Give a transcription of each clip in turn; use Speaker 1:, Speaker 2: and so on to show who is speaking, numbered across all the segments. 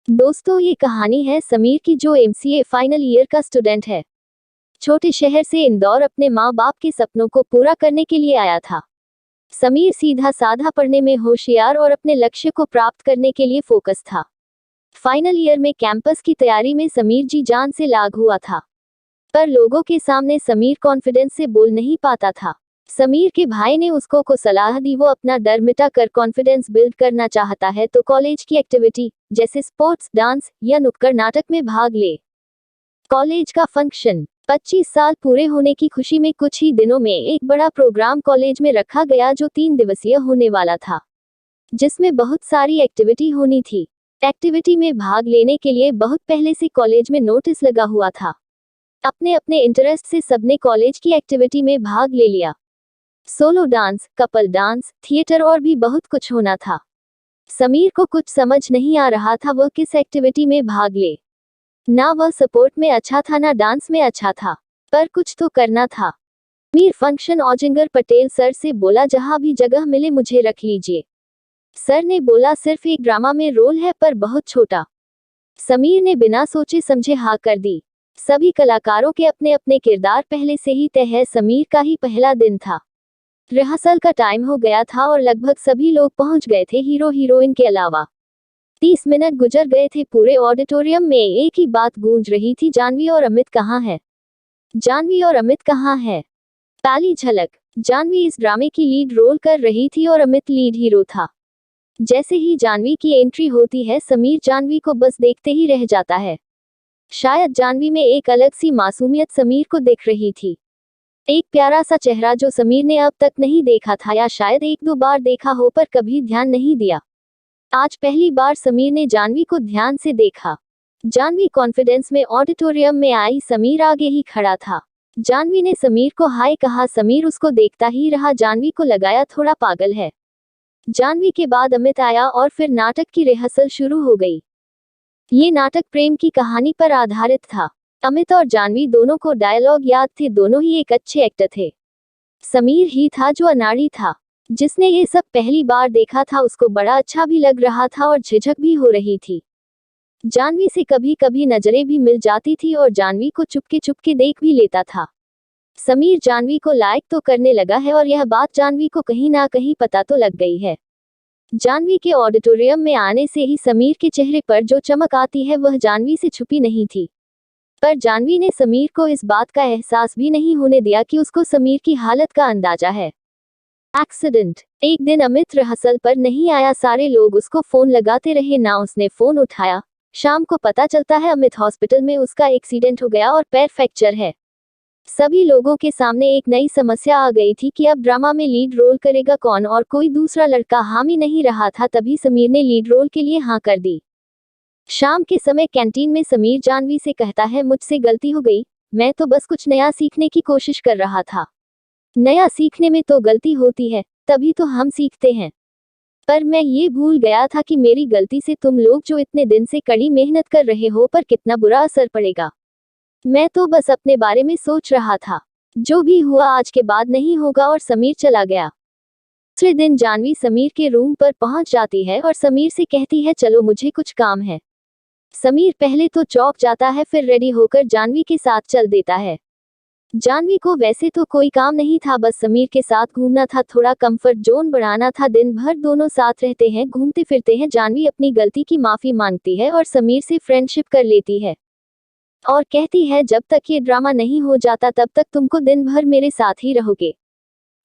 Speaker 1: दोस्तों, ये कहानी है समीर की, जो एमसीए फाइनल ईयर का स्टूडेंट है। छोटे शहर से इंदौर अपने माँ बाप के सपनों को पूरा करने के लिए आया था। समीर सीधा साधा, पढ़ने में होशियार और अपने लक्ष्य को प्राप्त करने के लिए फोकस था। फाइनल ईयर में कैंपस की तैयारी में समीर जी जान से लाग हुआ था, पर लोगों के सामने समीर कॉन्फिडेंस से बोल नहीं पाता था। समीर के भाई ने उसको सलाह दी, वो अपना डर मिटा कर कॉन्फिडेंस बिल्ड करना चाहता है तो कॉलेज की एक्टिविटी जैसे स्पोर्ट्स, डांस या नुक्कड़ नाटक में भाग ले। कॉलेज का फंक्शन 25 साल पूरे होने की खुशी में कुछ ही दिनों में एक बड़ा प्रोग्राम कॉलेज में रखा गया, जो 3 दिवसीय होने वाला था, जिसमें बहुत सारी एक्टिविटी होनी थी। एक्टिविटी में भाग लेने के लिए बहुत पहले से कॉलेज में नोटिस लगा हुआ था। अपने अपने इंटरेस्ट से सबने कॉलेज की एक्टिविटी में भाग ले लिया। Solo dance, couple dance, theatre और भी बहुत कुछ होना था। समीर को कुछ समझ नहीं आ रहा था वह किस एक्टिविटी में भाग ले। ना वह सपोर्ट में अच्छा था, ना डांस में अच्छा था, पर कुछ तो करना था। समीर फंक्शन औजिंगर पटेल सर से बोला, जहां भी जगह मिले मुझे रख लीजिए। सर ने बोला, सिर्फ एक ड्रामा में रोल है, पर बहुत छोटा। समीर ने बिना सोचे समझे हाँ कर दी। सभी कलाकारों के अपने अपने किरदार पहले से ही तय है। समीर का ही पहला दिन था। रिहर्सल का टाइम हो गया था और लगभग सभी लोग पहुंच गए थे, हीरो हीरोइन के अलावा। 30 मिनट गुजर गए थे। पूरे ऑडिटोरियम में एक ही बात गूंज रही थी, जानवी और अमित कहाँ है? जानवी और अमित कहाँ है? पहली झलक, जानवी इस ड्रामे की लीड रोल कर रही थी और अमित लीड हीरो था। जैसे ही जानवी की एंट्री होती है, समीर जानवी को बस देखते ही रह जाता है। शायद जानवी में एक अलग सी मासूमियत समीर को दिख रही थी, एक प्यारा सा चेहरा जो समीर ने अब तक नहीं देखा था, या शायद 1-2 बार देखा हो पर कभी ध्यान नहीं दिया। आज पहली बार समीर ने जानवी को ध्यान से देखा। जानवी कॉन्फिडेंस में ऑडिटोरियम में आई, समीर आगे ही खड़ा था। जानवी ने समीर को हाय कहा, समीर उसको देखता ही रहा। जानवी को लगाया थोड़ा पागल है। जानवी के बाद अमित आया और फिर नाटक की रिहर्सल शुरू हो गई। ये नाटक प्रेम की कहानी पर आधारित था। अमित और जानवी दोनों को डायलॉग याद थे, दोनों ही एक अच्छे एक्टर थे। समीर ही था जो अनाड़ी था। जिसने ये सब पहली बार देखा था, उसको बड़ा अच्छा भी लग रहा था और झिझक भी हो रही थी। जानवी से कभी कभी नजरें भी मिल जाती थी और जानवी को चुपके चुपके देख भी लेता था। समीर जानवी को लाइक तो करने लगा है और यह बात जानवी को कहीं ना कहीं पता तो लग गई है। जानवी के ऑडिटोरियम में आने से ही समीर के चेहरे पर जो चमक आती है वह जानवी से छुपी नहीं थी, पर जानवी ने समीर को इस बात का एहसास भी नहीं होने दिया कि उसको समीर की हालत का अंदाजा है। एक्सीडेंट। एक दिन अमित रिहर्सल पर नहीं आया, सारे लोग उसको फोन लगाते रहे, ना उसने फोन उठाया। शाम को पता चलता है अमित हॉस्पिटल में, उसका एक्सीडेंट हो गया और पैर फ्रैक्चर है। सभी लोगों के सामने एक नई समस्या आ गई थी कि अब ड्रामा में लीड रोल करेगा कौन, और कोई दूसरा लड़का हामी नहीं रहा था। तभी समीर ने लीड रोल के लिए हाँ कर दी। शाम के समय कैंटीन में समीर जानवी से कहता है, मुझसे गलती हो गई, मैं तो बस कुछ नया सीखने की कोशिश कर रहा था। नया सीखने में तो गलती होती है, तभी तो हम सीखते हैं। पर मैं ये भूल गया था कि मेरी गलती से तुम लोग जो इतने दिन से कड़ी मेहनत कर रहे हो, पर कितना बुरा असर पड़ेगा। मैं तो बस अपने बारे में सोच रहा था। जो भी हुआ आज के बाद नहीं होगा, और समीर चला गया। दूसरे दिन जानवी समीर के रूम पर पहुंच जाती है और समीर से कहती है, चलो मुझे कुछ काम है। समीर पहले तो चौंक जाता है, फिर रेडी होकर जानवी के साथ चल देता है। जानवी को वैसे तो कोई काम नहीं था, बस समीर के साथ घूमना था, थोड़ा कंफर्ट जोन बढ़ाना था। दिन भर दोनों साथ रहते हैं, घूमते फिरते हैं। जानवी अपनी गलती की माफी मांगती है और समीर से फ्रेंडशिप कर लेती है और कहती है, जब तक ये ड्रामा नहीं हो जाता तब तक तुमको दिन भर मेरे साथ ही रहोगे।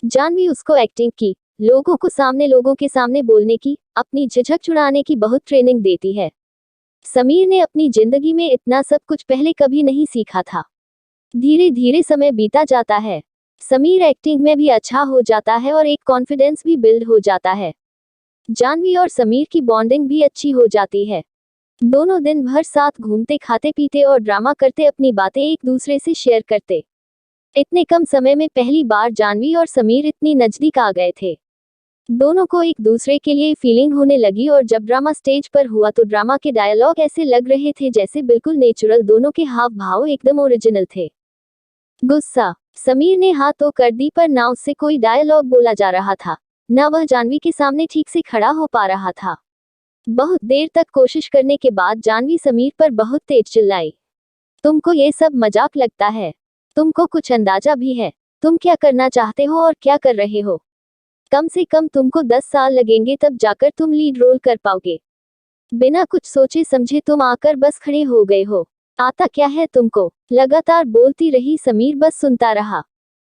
Speaker 1: जानवी उसको एक्टिंग की, लोगों के सामने बोलने की, अपनी झिझक छुड़ाने की बहुत ट्रेनिंग देती है। समीर ने अपनी जिंदगी में इतना सब कुछ पहले कभी नहीं सीखा था। धीरे धीरे समय बीता जाता है। समीर एक्टिंग में भी अच्छा हो जाता है और एक कॉन्फिडेंस भी बिल्ड हो जाता है। जानवी और समीर की बॉन्डिंग भी अच्छी हो जाती है। दोनों दिन भर साथ घूमते, खाते पीते और ड्रामा करते, अपनी बातें एक दूसरे से शेयर करते। इतने कम समय में पहली बार जानवी और समीर इतनी नजदीक आ गए थे। दोनों को एक दूसरे के लिए फीलिंग होने लगी, और जब ड्रामा स्टेज पर हुआ तो ड्रामा के डायलॉग ऐसे लग रहे थे जैसे बिल्कुल नेचुरल, दोनों के हाव भाव एकदम ओरिजिनल थे। गुस्सा। समीर ने हाँ तो कर दी, पर ना उससे कोई डायलॉग बोला जा रहा था, ना वह जानवी के सामने ठीक से खड़ा हो पा रहा था। बहुत देर तक कोशिश करने के बाद जानवी समीर पर बहुत तेज चिल्लाई। तुमको ये सब मजाक लगता है? तुमको कुछ अंदाजा भी है तुम क्या करना चाहते हो और क्या कर रहे हो? कम से कम तुमको 10 साल लगेंगे तब जाकर तुम लीड रोल कर पाओगे। बिना कुछ सोचे समझे तुम आकर बस खड़े हो गए हो। आता क्या है तुमको? लगातार बोलती रही समीर बस सुनता रहा।